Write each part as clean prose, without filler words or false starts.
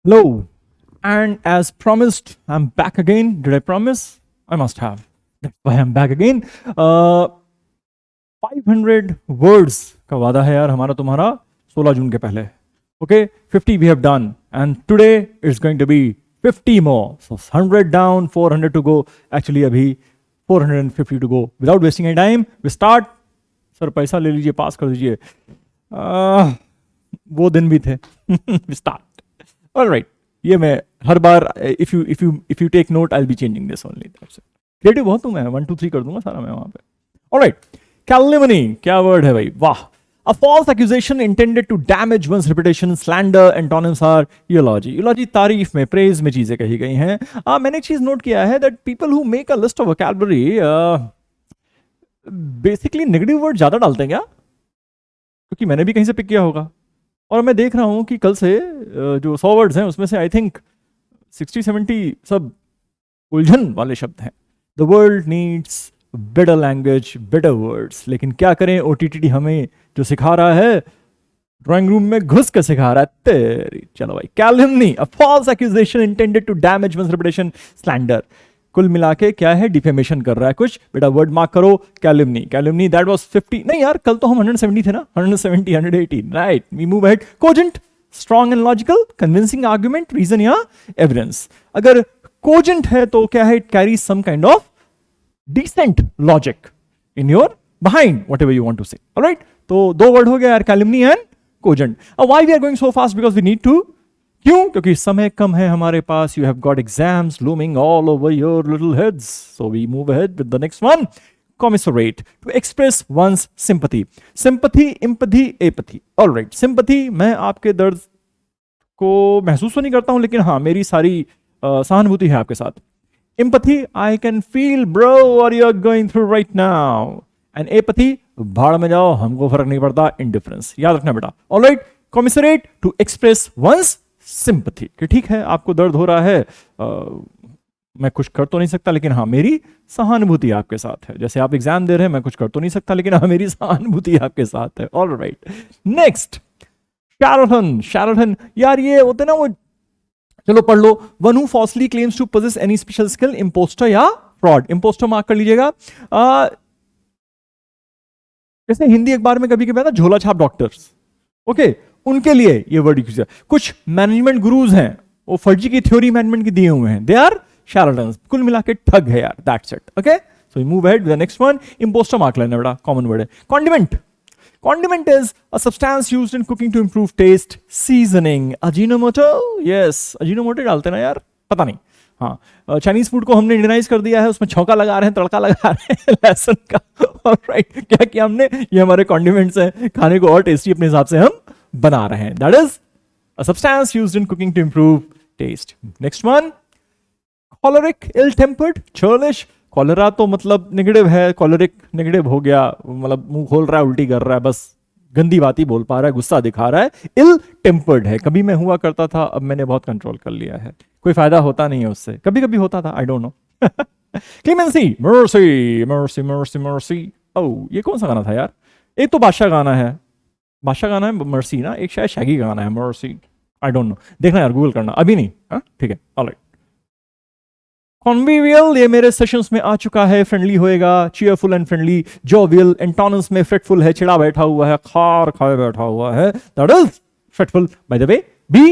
Hello, and as promised, I'm back again. Did I promise? I must have. That's why I'm back again. 500 words का वादा है यार हमारा तुम्हारा 16 जून के पहले. Okay, 50 we have done, and today it's going to be 50 more. So 100 down, 400 to go. Actually, अभी 450 to go. Without wasting any time, we start. Sir पैसा ले लीजिए, पास कर दीजिए. वो दिन भी थे. We start. All right. ये मैं हर बार if you take note I'll be changing this only. That's it. Creative बहुत हूँ मैं, 1 2 3 कर दूंगा सारा मैं वहां पे. All right. Calumny, क्या वर्ड है भाई, वाह. A false accusation intended to damage one's reputation. Slander antonyms are eulogy. Eulogy तारीफ में, praise में चीजें कही गई हैं. मैंने एक चीज नोट किया है that people who make a list of vocabulary basically negative word ज्यादा डालते हैं क्या? क्योंकि मैंने भी कहीं से पिक किया होगा. और मैं देख रहा हूं कि कल से जो 100 वर्ड्स हैं उसमें से आई थिंक 60-70 सब उलझन वाले शब्द हैं. The world needs better language, better words. लेकिन क्या करें, ओटीटी हमें जो सिखा रहा है, ड्राइंग रूम में घुस के सिखा रहा है. तेरी चलो भाई. Calumny, a false accusation intended to damage one's reputation. Slander, कुल मिला के क्या है, डिफेमेशन कर रहा है कुछ. बेटा वर्ड मार्क करो. कैलमनी, कैलमनी दैट वाज 50. नहीं यार, कल तो हम 170 थे ना. 170, 118, right. We move ahead. Cogent, strong and logical, convincing argument, reason या एविडेंस. अगर कोजेंट है तो क्या है, it carries some kind of decent logic in your behind whatever you want to say. Alright, तो दो वर्ड हो गया यार, calumny and cogent. Why we are going so fast? Because we need to. क्यों? क्योंकि समय कम है हमारे पास. You have got exams looming all over your little heads. So we move ahead with the next one. Commiserate, to express one's sympathy. Sympathy, empathy, apathy. Alright, sympathy, मैं आपके दर्द को महसूस तो नहीं करता हूं, लेकिन हाँ, मेरी सारी सहानुभूति है आपके साथ. Empathy, I can feel bro what you are going through right now. And apathy, भाड़ में जाओ, हमको फर्क नहीं पड़ता. इंडिफरेंस, याद रखना बेटा. Alright, commiserate, to express one's sympathy. कि ठीक है, आपको दर्द हो रहा है, मैं कुछ कर तो नहीं सकता, लेकिन हाँ, मेरी सहानुभूति आपके साथ है. जैसे आप एग्जाम दे रहे हैं, मैं कुछ कर तो नहीं सकता, लेकिन हाँ, मेरी सहानुभूति आपके साथ है. Alright, next. शैरटन, शैरटन यार, ये होते ना वो, चलो पढ़ लो. One who falsely claims to possess any special skill. Impostor या फ्रॉड. इंपोस्टर मार्क कर लीजिएगा. जैसे हिंदी अखबार में कभी कभी आता झोला छाप डॉक्टर्स, ओके, उनके लिए ये वर्ड यूज किया. कुछ मैनेजमेंट गुरुज हैं, वो फर्जी की थ्योरी मैनेजमेंट की दिए हुए हैं. They are charlatans. कुल मिला के ठग है यार. That's it. Okay, so we move ahead with the next one. Impostor mark लेना बेटा, कॉमन वर्ड है. Condiment. Condiment is a substance used in cooking to improve taste. Seasoning, Ajinomoto. Yes, Ajinomoto डालते ना यार, पता नहीं. हाँ, चाइनीज फूड को हमने इंडियनाइज कर दिया है, उसमें छौंका लगा रहे हैं, तड़का लगा रहे हैं लहसुन का. ऑलराइट, क्या किया हमने, ये हमारे कॉन्डिमेंट्स हैं, खाने को और टेस्टी अपने हिसाब से हम बना रहे हैं. That is a substance used in cooking to improve taste. Next one. Choleric, ill tempered, churlish. Cholera तो मतलब नेगेटिव है, कॉलरिक नेगेटिव हो गया, मतलब मुंह खोल रहा है, उल्टी कर रहा है, बस गंदी बात ही बोल पा रहा है, गुस्सा दिखा रहा है. इल टेम्पर्ड है, कभी मैं हुआ करता था, अब मैंने बहुत कंट्रोल कर लिया है. कोई फायदा होता नहीं है उससे, कभी कभी होता था, I don't know. Clemency, mercy, mercy, mercy, mercy. Oh, ये कौन सा गाना था यार? एक तो बादशाह गाना है, बादशाह गाना है, मर्सी ना, एक शायद शैगी गाना है, मर्सी. आई डोंट नो, देखना यार, गूगल करना, अभी नहीं. हाँ ठीक है, ऑलराइट. कॉन्विवियल, ये मेरे सेशंस में आ चुका है. फ्रेंडली होएगा, cheerful and friendly. Jovial, antonyms में फ्रेटफुल है, चिड़ा बैठा हुआ है, खार खाए बैठा हुआ है. That is fretful. By the way, be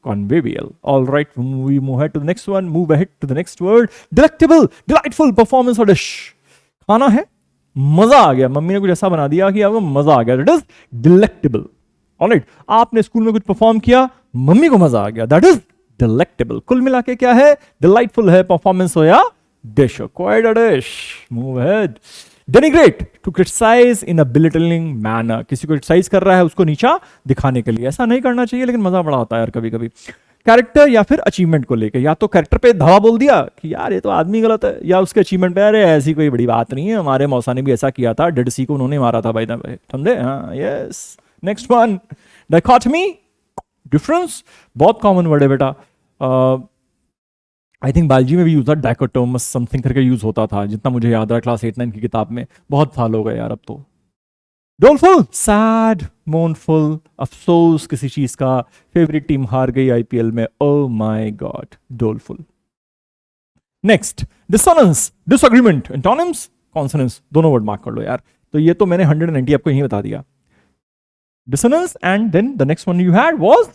convivial. All right, we move ahead to the next one. Move ahead to the next word. Delectable, delightful performance or dish. खाना है, मजा आ गया, मम्मी ने कुछ ऐसा बना दिया कि अब मजा आ गया. That is delectable. All right, आपने स्कूल में कुछ परफॉर्म किया, मम्मी को मजा आ गया. That is delectable. कुल मिला के क्या है, delightful है, performance हो या dish हो. Quite a dish. Move ahead. Denigrate, to criticize in a belittling manner. किसी को क्रिटिसाइज कर रहा है, उसको नीचा दिखाने के लिए. ऐसा नहीं करना चाहिए, लेकिन मजा बड़ा आता है यार कभी कभी. कैरेक्टर या फिर अचीवमेंट को लेकर, या तो कैरेक्टर पे धावा बोल दिया कि यार ये तो आदमी गलत है, या उसके अचीवमेंट पे अरे ऐसी कोई बड़ी बात नहीं है, हमारे मौसा ने भी ऐसा किया था, डेडसी को उन्होंने मारा था भाई, समझे? हाँ, yes. Next one. Dichotomy, difference. बहुत कॉमन वर्ड है बेटा. आई थिंक बायोलॉजी में भी यूज था, डाइकोटोमस समथिंग करके यूज होता था, जितना मुझे याद रहा क्लास 8-9 की किताब में. बहुत साल हो गए यार अब तो. डोलफुल, सैड, मोनफुल, अफसोस किसी चीज का, फेवरेट टीम हार गई आईपीएल में, oh my god, doleful. Next, dissonance, disagreement, antonyms, consonance, दोनों वर्ड मार्क कर लो यार। तो ये तो मैंने 190 आपको यही बता दिया। Dissonance and then the next one you had was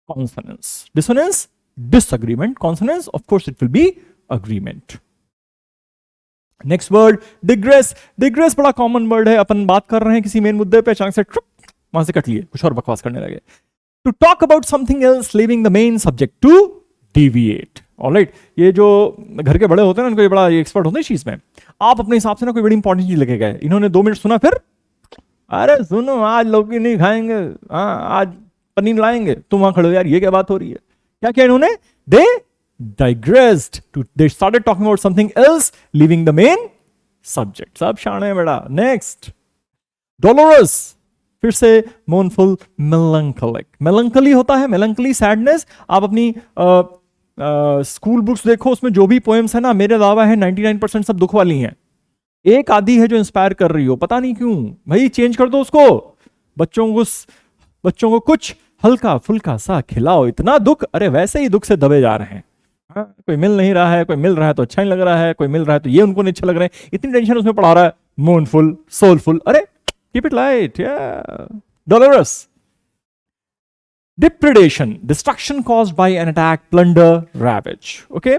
consonance. Dissonance, disagreement, consonance, of course it will be agreement. Next word, digress. Digress बड़ा कॉमन वर्ड है, अपन बात कर रहे हैं किसी मेन मुद्दे पे, अचानक से वहां से कट लिए, कुछ और बकवास करने लगे। To talk about something else leaving the main subject, to deviate. Alright, ये जो घर के बड़े होते हैं ना, उनको ये बड़ा एक्सपर्ट होते हैं इस चीज में। आप अपने हिसाब से ना कोई बड़ी इंपॉर्टेंट चीज लेके गए, इन्होंने 2 मिनट सुना, फिर अरे सुनो आज लौकी नहीं खाएंगे, हाँ आज पनीर लाएंगे, तुम वहां खड़े हो, यार ये क्या बात हो रही है, क्या किया इन्होंने, दे digressed to they started talking about something else leaving the main subject। सब शान है बेटा। नेक्स्ट, डोलोरस, फिर से मोनफुल, मेलंकलिक। मेलंकली होता है, मेलंकली सैडनेस। आप अपनी स्कूल बुक्स देखो, उसमें जो भी पोएम्स है ना, मेरे दावा है 99% सब दुख वाली हैं। एक आधी है जो इंस्पायर कर रही हो, पता नहीं क्यों, भाई चेंज कर दो उसको। बच्चों को कुछ हल्का फुल्का सा खिलाओ, इतना दुख, अरे वैसे ही दुख से दबे जा रहे हैं। हाँ, कोई मिल नहीं रहा है, कोई मिल रहा है तो अच्छा नहीं लग रहा है, कोई मिल रहा है तो ये उनको नहीं अच्छा लग रहा है, इतनी टेंशन उसमें पड़ा रहा है। मूनफुल, सोलफुल, अरे कीप इट लाइट, या dolorous. Depredation, destruction caused by an attack, plunder, ravage. Okay,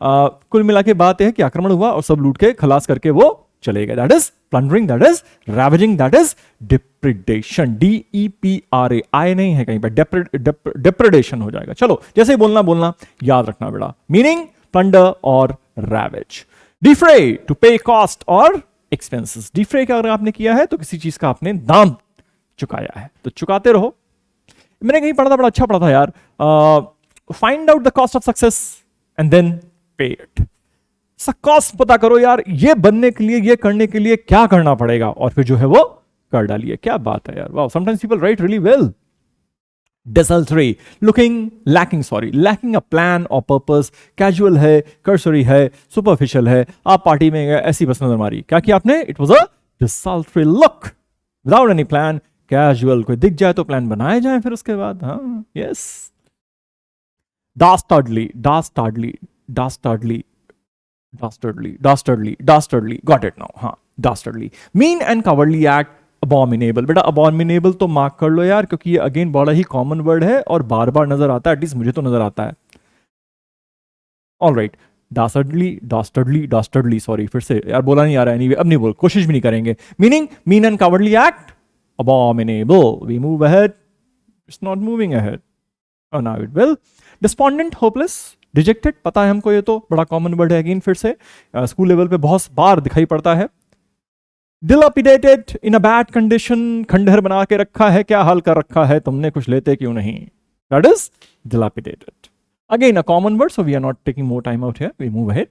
कुल मिला के बात है कि आक्रमण हुआ और सब लूट के खलास करके वो चले गए, that is plundering, that is ravaging, that is depredation. DEPRA, I नहीं है कहीं पर, डिप्रेडेशन हो जाएगा। चलो जैसे ही बोलना याद रखना बेटा, मीनिंग प्लंडर और रैवेज। डिफ्रे, टू पे कॉस्ट और एक्सपेंसेस। डिफ्रे का अगर आपने किया है तो किसी चीज का आपने दाम चुकाया है, तो चुकाते रहो। मैंने कहीं पढ़ा था, बड़ा अच्छा पढ़ा था यार, find out the cost of success and then pay it. Cost पता करो यार, ये बनने के लिए, ये करने के लिए क्या करना पड़ेगा, और फिर जो है वो कर डालिए। क्या बात है यार, wow, sometimes people right really well. desultory, looking, lacking, sorry, lacking a plan or purpose, casual है, cursory है, superficial है। आप पार्टी में गए, ऐसी बस नजर मारी, क्या किया आपने, it was a desultory look, without any plan, casual। कोई दिख जाए तो प्लान बनाए जाए फिर उसके बाद, हाँ, yes। dastardly, dastardly, dastardly, dastardly, got it now, हाँ, dastardly, mean and cowardly act, abominable। बेटा abominable तो मार्क कर लो यार, क्योंकि ये अगेन बड़ा ही कॉमन वर्ड है और बार बार नजर आता है, एटलीस्ट मुझे तो नजर आता है। ऑलराइट, dastardly, सॉरी, फिर से यार बोला नहीं आ रहा है, anyway, अब नहीं बोल, कोशिश भी नहीं करेंगे। Meaning, mean and cowardly act, abominable। We move ahead, it's not moving ahead, oh now it will। despondent, hopeless, dejected, पता है हमको, ये तो बड़ा कॉमन वर्ड है, अगेन फिर से स्कूल लेवल पे बहुत बार दिखाई पड़ता है। dilapidated, in a bad condition, खंडहर बना के रखा है, क्या हाल कर रखा है तुमने, कुछ लेते क्यों नहीं, that is dilapidated। Again a common word, so we are not taking more time out here, we move ahead.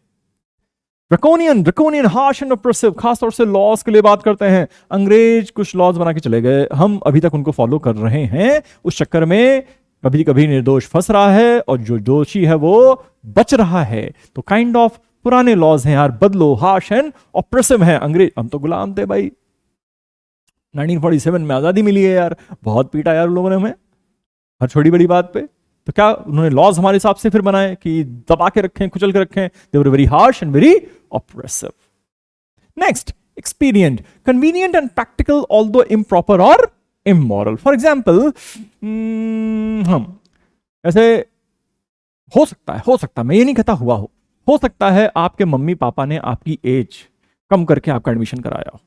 Draconian, harsh and oppressive, खासतौर से लॉज के लिए बात करते हैं। अंग्रेज कुछ लॉज बना के चले गए, हम अभी तक उनको फॉलो कर रहे हैं, उस चक्कर में कभी कभी निर्दोष फंस रहा है और जो दोषी है वो बच रहा है। तो काइंड ऑफ पुराने लॉज हैं यार, बदलो, हार्श एंड ऑप्रेसिव है। अंग्रेज, हम तो गुलाम थे भाई, 1947 में आजादी मिली है यार, बहुत पीटा यार लोगों ने हमें हर छोटी बड़ी बात पे। तो क्या उन्होंने लॉज हमारे हिसाब से फिर बनाए कि दबा के रखें, कुचल के रखें, they were very harsh and very oppressive. Next, expedient, convenient and practical although improper और immoral। फॉर एग्जाम्पल, हम ऐसे हो सकता है, मैं ये नहीं कहता हुआ हो सकता है आपके मम्मी पापा ने आपकी एज कम करके आपका एडमिशन कराया हो,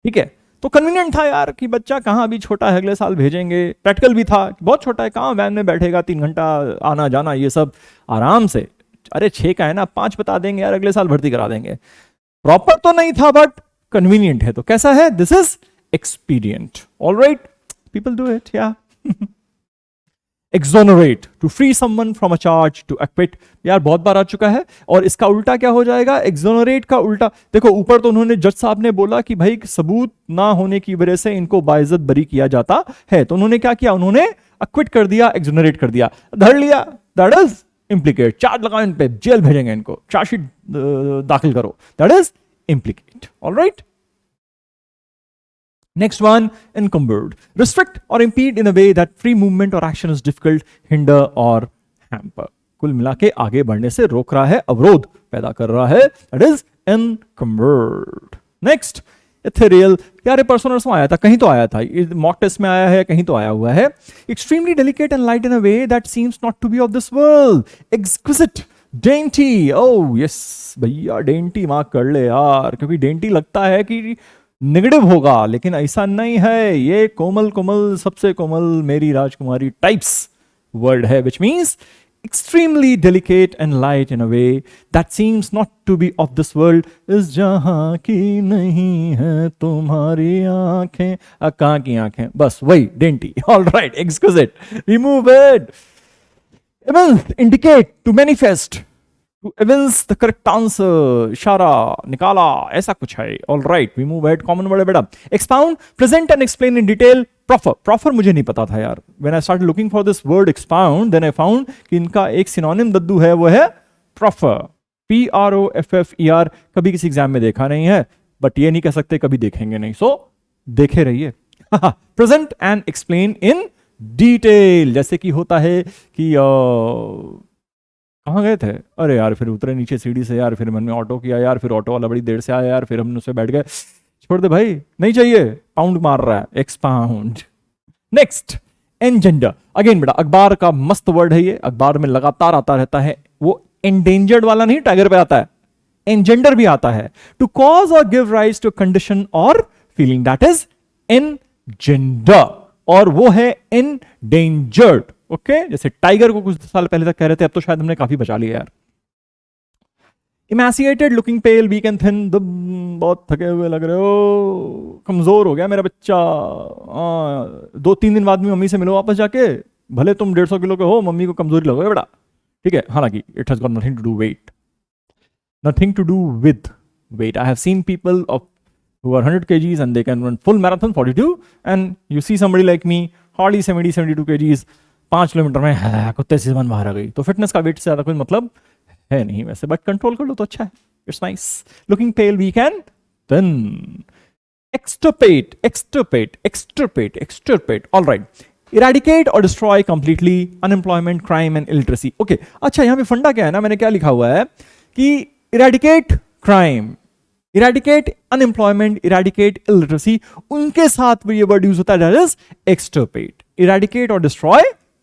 ठीक है, तो कन्वीनियंट था यार कि बच्चा कहाँ, अभी छोटा है, अगले साल भेजेंगे। प्रैक्टिकल भी था, बहुत छोटा है, कहाँ वैन में बैठेगा 3 घंटा आना जाना, ये सब आराम से, अरे 6 का है ना, 5 बता देंगे यार, अगले साल भर्ती करा देंगे। प्रॉपर तो नहीं था बट कन्वीनियंट है, तो कैसा है, this is expedient. Alright, people do it, yeah। exonerate, to free someone from a charge, to acquit, यार बहुत बार आ चुका है। और इसका उल्टा क्या हो जाएगा, exonerate का उल्टा देखो, ऊपर तो उन्होंने, जज साहब ने बोला कि भाई सबूत ना होने की वजह से इनको बाइज्जत बरी किया जाता है, तो उन्होंने क्या किया, उन्होंने acquit कर दिया, exonerate कर दिया, धर लिया, that is implicate, चार्ज लगाओ इन पे, जेल भेजेंगे इनको, चार्जशीट दाखिल करो, that is implicate। all right, Next one, encumbered. Restrict or impede in a way that free movement or action is difficult, hinder or hamper. कुल मिला के आगे बढ़ने से रोक रहा है, अवरोध पैदा कर रहा है. That is encumbered. Next, ethereal. यार ये परसों नरसों आया था, कहीं तो आया था, मॉक टेस्ट में आया है, कहीं तो आया हुआ है. Extremely delicate and light in a way that seems not to be of this world. Exquisite. Dainty. Oh yes, भैया dainty मार्क कर ले यार, क्योंकि dainty लगता है कि नेगेटिव होगा, लेकिन ऐसा नहीं है. ये कोमल कोमल, सबसे कोमल मेरी राजकुमारी टाइप्स वर्ड है, which means extremely delicate and light in a way that seems not to be of this world. इस जहां की नहीं है तुम्हारी आंखें. कहां की आंखें? बस वही dainty. All right, exquisite, remove it. Indicate, to manifest, to evince the correct answer, इशारा, निकाला, ऐसा कुछ है. All right, we move ahead. Common word है बेटा. Expound, present and explain in detail. Proffer मुझे नहीं पता था यार. When I started looking for this word expound, then I found कि इनका एक synonym दद्दू है, वो है proffer. Proffer. कभी किसी एग्जाम में देखा नहीं है, बट ये नहीं कह सकते कभी देखेंगे नहीं. So देखे रहिए. Present and explain in detail. जैसे कि होता है कि कहाँ गए थे? अरे यार, फिर उतरे नीचे सीढ़ी से यार, फिर मन में ऑटो किया यार, फिर ऑटो वाला बड़ी देर से आया यार, फिर हमने उससे बैठ गए. छोड़ दे भाई, नहीं चाहिए. पाउंड मार रहा है, एक्सपाउंड. Next, engender. अगेन बेटा, अखबार का मस्त वर्ड है ये, अखबार में लगातार आता रहता है. वो एंडेंजर्ड वाला नहीं, टाइगर पे आता है, एनजेंडर भी आता है. टू कॉज और गिव राइज टू कंडीशन और फीलिंग, दैट इज एनजेंडर. और वो है एंडेंजर्ड. ओके, जैसे टाइगर को कुछ साल पहले तक कह रहे थे, अब तो शायद हमने काफी बचा लिया यार. Emaciated, looking pale, weak and thin. बहुत थके हुए लग रहे हो, कमजोर हो गया मेरा बच्चा. 2-3 दिन बाद में मम्मी से मिलो वापस जाके, भले तुम 150 किलो के हो, मम्मी को कमजोरी लगोगे बेटा. ठीक है, हालांकि it has got nothing to do weight, nothing to do with weight. I have seen people of who are 100 kgs and they can run full marathon 42, and you see somebody like me hardly 70-72 kgs, 5 kilometre में कुत्ते से जबान बाहर आ गई. तो fitness का wait से ज्यादा कोई मतलब है नहीं वैसे, बट कंट्रोल कर लो तो अच्छा है. It's nice. Looking pale, weak and thin. Extirpate, extirpate, extirpate, extirpate. All right. Eradicate और destroy completely, unemployment, crime and illiteracy. Okay, अच्छा यहाँ पे फंडा क्या है ना, मैंने क्या लिखा हुआ है कि eradicate crime, eradicate unemployment, eradicate illiteracy, उनके साथ भी ये वर्ड यूज होता है, दैट इज एक्सटर्पेट. इरेडिकेट और डिस्ट्रॉय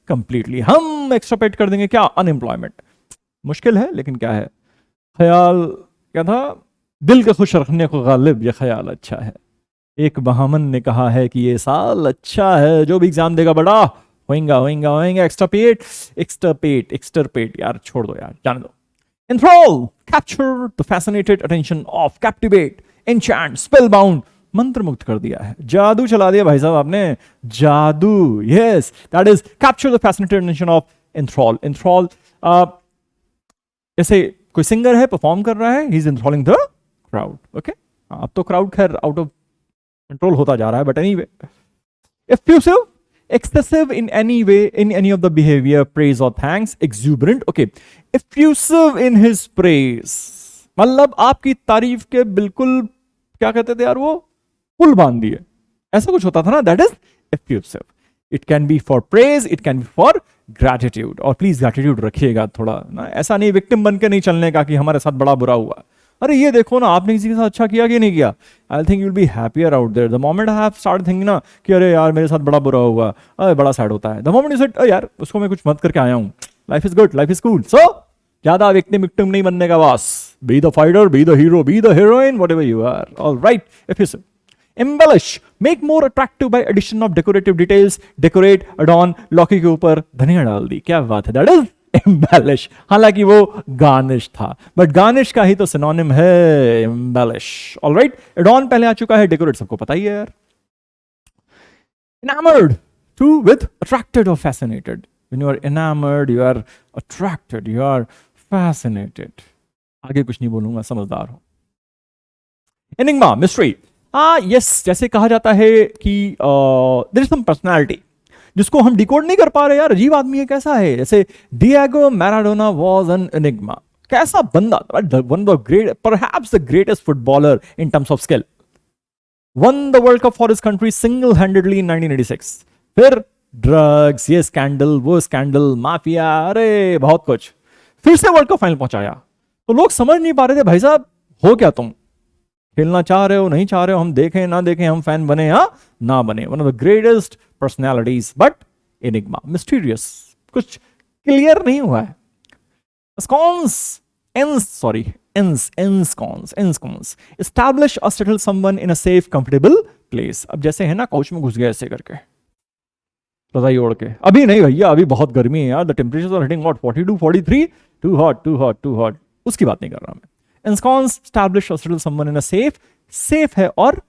कंप्लीटली. हम एक्सटर्पेट कर देंगे क्या? अनएम्प्लॉयमेंट. मुश्किल है, लेकिन क्या है, ख्याल क्या था, दिल को खुश रखने को गालिब ये ख्याल अच्छा है. एक बहामन ने कहा है कि ये साल अच्छा है, जो भी एग्जाम देगा बड़ा होएगा होएगा होएगा. एक्सटर्पेट, एक्सटर्पेट, एक्सटर्पेट. यार छोड़ दो यार, जाने दो. Enthrall, capture the fascinated attention of, captivate, enchant, spellbound. मंत्र मुक्त कर दिया है, जादू चला दिया भाई साहब आपने, जादू. yes, that is capture the fascinated attention of, enthrall. enthrall, जैसे कोई सिंगर है, परफॉर्म कर रहा है, he is enthralling the crowd. okay, अब तो क्राउड खैर आउट ऑफ कंट्रोल होता जा रहा है, but anyway. effusive, excessive in any way, in any of the behavior, praise or thanks. exuberant. okay, effusive in his praise, मतलब आपकी तारीफ के बिल्कुल क्या कहते थे यार, वो पुल बांध दिए, ऐसा कुछ होता था ना, that is effusive. It can be for praise, it can be for gratitude. और प्लीज ग्रैटिट्यूड रखिएगा थोड़ा ना, ऐसा नहीं विक्टिम बन के नहीं चलने का कि हमारे साथ बड़ा बुरा हुआ. अरे ये देखो ना, आपने किसी के साथ अच्छा किया कि नहीं किया, I think you will be happier out there. The moment I have start thinking ना कि अरे यार मेरे साथ बड़ा बुरा हुआ, अरे बड़ा सैड होता है. द मोमेंट यू सेड यार उसको मैं कुछ मत करके आया हूँ, life is good, life is cool. So ज्यादा विक्टिम नहीं बनने का boss. Be the fighter, be the hero, be the heroine, whatever you are. Alright. effusive. Embellish, make more attractive by addition of decorative details. Decorate, adorn, लौकी के ऊपर धनिया डाल दी, क्या बात है, that is embellish. हालांकि वो garnish था, but garnish का ही तो synonym है embellish. all right, adorn पहले आ चुका है, decorate सबको पता ही है यार. Enamored, to with attracted or fascinated. When you are enamored, you are attracted, you are fascinated. आगे कुछ नहीं बोलूंगा, समझदार हो. Enigma, mystery. यस, जैसे कहा जाता है कि देयर इज सम पर्सनालिटी जिसको हम डिकोड नहीं कर पा रहे यार, अजीब आदमी है, कैसा है. जैसे Diego Maradona was an enigma. कैसा बंदा, one of the great, perhaps the greatest footballer in terms of skill. Won the world cup for his country single handedly in 1986। फिर ड्रग्स, ये स्कैंडल, वो स्कैंडल, माफिया, अरे बहुत कुछ। फिर से वर्ल्ड कप फाइनल पहुंचाया। तो लोग समझ नहीं पा रहे थे, भाई साहब हो क्या तुम, खेलना चाह रहे हो नहीं चाह रहे हो, हम देखें ना देखें, हम फैन बने या ना बने। One of the greatest personalities but enigma, mysterious, कुछ क्लियर नहीं हुआ है। Ensconce, ensconce, establish or settle someone in a safe, comfortable place। अब जैसे है ना, काउच में घुस गए ऐसे करके, रजाई ओढ़ के। अभी नहीं भैया, अभी बहुत गर्मी है यार, the temperature are hitting what 42 43, too hot too hot too hot, उसकी बात नहीं कर रहा मैं। ensconce, establish or settle someone in a safe, safe है और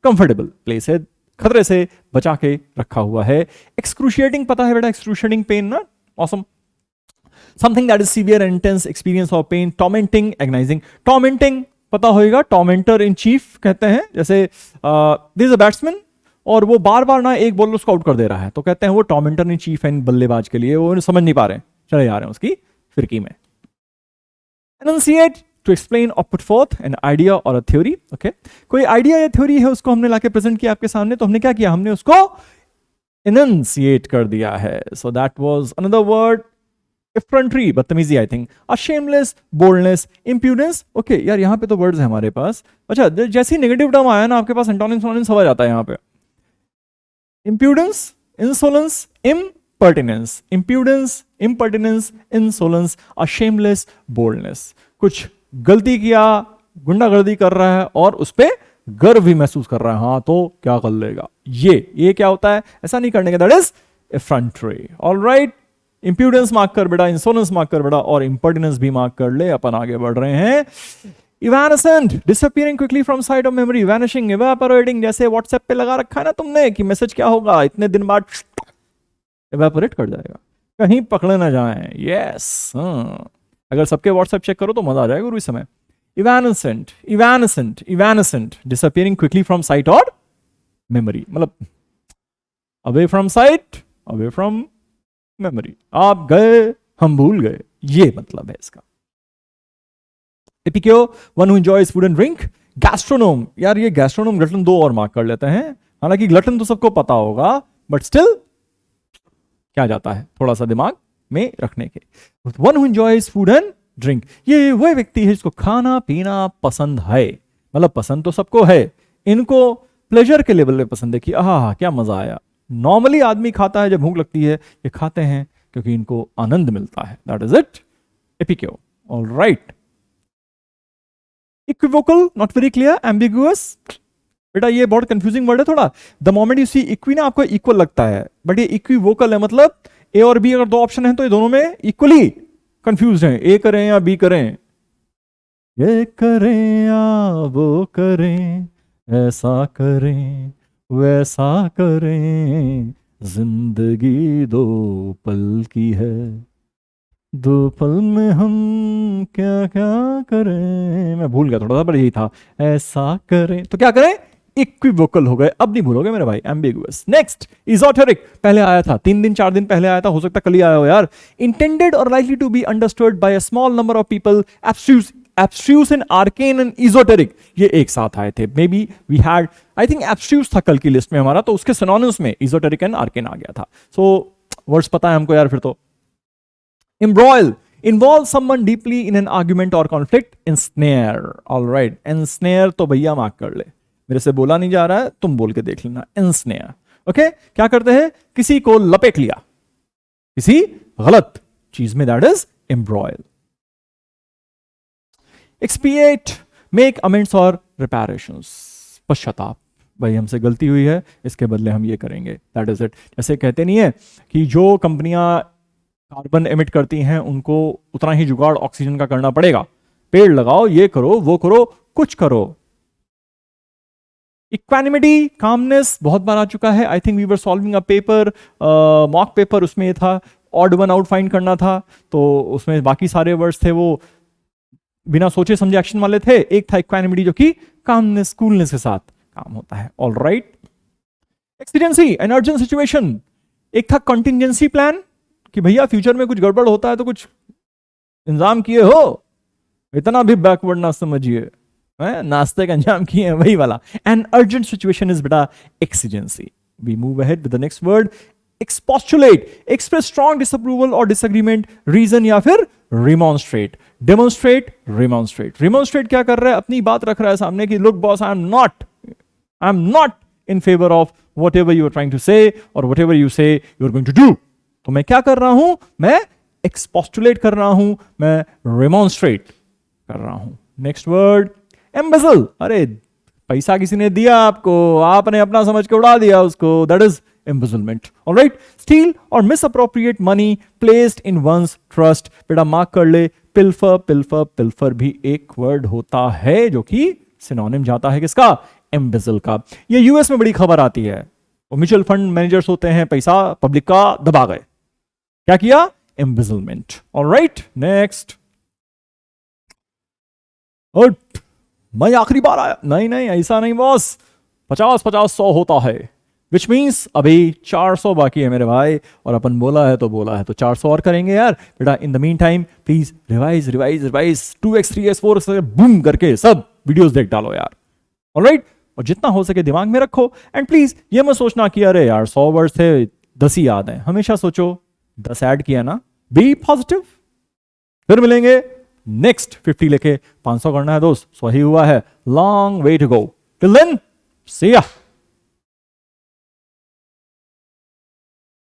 कंफर्टेबल प्लेस है, खतरे से बचा के रखा हुआ है। एक्सक्रूशिएटिंग, पता है बेटा एक्सक्रूशिएटिंग पेन ना, awesome. Something that is severe and intense experience of pain, tormenting, agonizing। tormenting पता होगा, tormentor in chief कहते हैं। जैसे there is a batsman और वो बार बार ना एक बॉलर उसको आउट कर दे रहा है, तो कहते हैं वो tormentor in chief है बल्लेबाज के लिए, वो समझ नहीं पा रहे हैं, चले जा रहे हैं उसकी फिरकी में। enunciate, to explain or put forth an idea or a theory। okay? कोई आइडिया या थ्योरी है, उसको हमने लाके प्रेजेंट किया आपके सामने, तो हमने क्या किया, हमने उसको enunciate कर दिया है। so that was another word, effrontery, बदतमीजी, I think. shameless, boldness, impudence। Okay यार, यहाँ पे तो वर्ड्स है हमारे पास। अच्छा, जैसे ही नेगेटिव टर्म आया ना आपके पास, एंटोनिम्स सिनोनिम्स सब आ जाता है यहाँ पे। impudence, insolence, impertinence, impudence, impertinence, insolence, shameless, boldness। कुछ गलती किया, गुंडागर्दी कर रहा है और उस पर गर्व भी महसूस कर रहा है, हाँ तो क्या कर लेगा, ये क्या होता है, ऐसा नहीं करने का, that is effrontery। Alright, impudence mark कर बेटा, इंसोलेंस मार्क कर बेटा, और इंपर्टिनेंस भी मार्क कर ले। अपन आगे बढ़ रहे हैं। Evanescent, disappearing quickly from sight of memory. Vanishing, evaporating, जैसे व्हाट्सएप पे लगा रखा है ना तुमने कि मैसेज क्या होगा, इतने दिन बाद इवेपोरेट कर जाएगा, कहीं पकड़े ना जाए। यस, अगर सबके व्हाट्सएप चेक करो तो मजा आ जाएगा गुरु इस समय। Evanescent, evanescent, evanescent, disappearing quickly from sight और मेमोरी, मतलब away from sight, away from memory, आप गए हम भूल गए, ये मतलब है इसका। Epicure, one who enjoys food and drink. Gastronome, यार ये गैस्ट्रोनोम ग्लटन दो और मार्क कर लेते हैं, हालांकि ग्लटन तो सबको पता होगा बट स्टिल क्या जाता है थोड़ा सा दिमाग में रखने के। One who enjoys food and drink, ये वह व्यक्ति है जिसको खाना पीना पसंद है, मतलब पसंद तो सबको है, इनको प्लेजर के लेवल पे पसंद है कि आहा क्या मजा आया। नॉर्मली आदमी खाता है जब भूख लगती है, ये खाते हैं क्योंकि इनको आनंद मिलता है, that is it, epicure. Alright, equivocal, not very clear, ambiguous, बेटा ये बहुत कंफ्यूजिंग वर्ड है थोड़ा। The moment you see equi ना, आपको इक्वल लगता है, बट ये इक्विवोकल है, मतलब ए और बी अगर दो ऑप्शन है तो ये दोनों में इक्वली कंफ्यूज हैं, ए करें या बी करें, ये करें या वो करें, ऐसा करें वैसा करें, जिंदगी दो पल की है, दो पल में हम क्या क्या करें, मैं भूल गया थोड़ा सा, पर यही था, ऐसा करें, तो क्या करें, इक्विवोकल हो गए, अब नहीं भूलोगे मेरे भाई, एम्बिगुअस। नेक्स्ट, इजोटेरिक, पहले आया था 3 दिन 4 दिन पहले आया था, हो सकता है कल ही आया हो यार। इंटेंडेड और likely to be understood by a small number of people, abstruse and arcane and esoteric, ये एक साथ आए थे। Maybe we had, I think abstruse था कल की लिस्ट में हमारा, तो उसके सिनोनिम्स में इजोटेरिक एंड आर्केन आ गया था। सो वर्ड्स पता है हमको यार फिर तो। Embroil, involve someone deeply in an argument or conflict। Ensnare, all right, ensnare तो भैया मार्क कर ले, मेरे से बोला नहीं जा रहा है, तुम बोल के देख लेना, ensnare। ओके, क्या करते हैं, किसी को लपेट लिया किसी गलत चीज में, that is embroil। Expiate, make amends or reparations, पश्चाताप, भाई हमसे गलती हुई है, इसके बदले हम ये करेंगे, दैट इज इट। जैसे कहते नहीं है कि जो कंपनियां कार्बन एमिट करती हैं उनको उतना ही जुगाड़ ऑक्सीजन का करना पड़ेगा, पेड़ लगाओ, ये करो वो करो, कुछ करो। इक्वानिमिटी, कामनेस, बहुत बार आ चुका है, I think we were solving a paper, mock paper, उसमें ये था ऑड वन आउट फाइंड करना था, तो उसमें बाकी सारे वर्ड्स थे वो बिना सोचे समझे एक्शन वाले थे, एक था इक्वानिमिटी जो कि कामनेस कूलनेस के साथ काम होता है। ऑलराइट, एक्सीडेंसी, एन अर्जेंट सिचुएशन, एक था कॉन्टिंजेंसी प्लान कि भैया फ्यूचर में कुछ गड़बड़ होता है तो कुछ इंतजाम किए हो, इतना भी बैकवर्ड ना समझिए, नाश्ते का अंजाम किए हैं, वही वाला। एन अर्जेंट सिचुएशन इज बेटा exigency. We move ahead with the next word, expostulate, express strong disapproval और डिसएग्रीमेंट, रीजन या फिर रिमॉन्स्ट्रेट। डेमोन्स्ट्रेट, रिमॉन्स्ट्रेट। रिमॉन्स्ट्रेट क्या कर रहा है, अपनी बात रख रहा है सामने कि look boss, I am not in favour of whatever you are trying to say और whatever you say you are going to do. तो मैं क्या कर रहा हूं, मैं एक्सपोस्टुलेट कर रहा हूं, मैं रिमॉन्स्ट्रेट कर रहा हूं। Next word, embezzle. अरे पैसा किसी ने दिया आपको, आपने अपना समझ के उड़ा दिया उसको, that is embezzlement. Alright, steal और misappropriate money placed in one's trust. बेटा मार्क कर ले, पिल्फर, पिल्फर, पिल्फर भी एक वर्ड होता है जो कि सिनोनिम जाता है किसका, एम्बेजल का। ये यूएस में बड़ी खबर आती है, वो म्यूचुअल फंड मैनेजर्स होते हैं, पैसा पब्लिक का दबा गए, क्या किया, एम्बेजलमेंट। Alright, next. और मैं आखिरी बार आया, नहीं नहीं ऐसा नहीं बॉस, 50-50-100 होता है, विच मीन्स अभी 400 बाकी है मेरे भाई, और अपन बोला है तो 400 और करेंगे यार बेटा। In the mean time please revise revise revise, 2x 3x 4x boom करके सब वीडियोस देख डालो यार। ऑलराइट, और जितना हो सके दिमाग में रखो, एंड प्लीज ये मत सोचना कि अरे यार 100 वर्ड थे 10 ही याद है, हमेशा सोचो 10 ऐड किया ना, बी पॉजिटिव। फिर मिलेंगे नेक्स्ट 50 लेके, 500 करना है दोस्त, 100 ही हुआ है, long way to go, till then see या।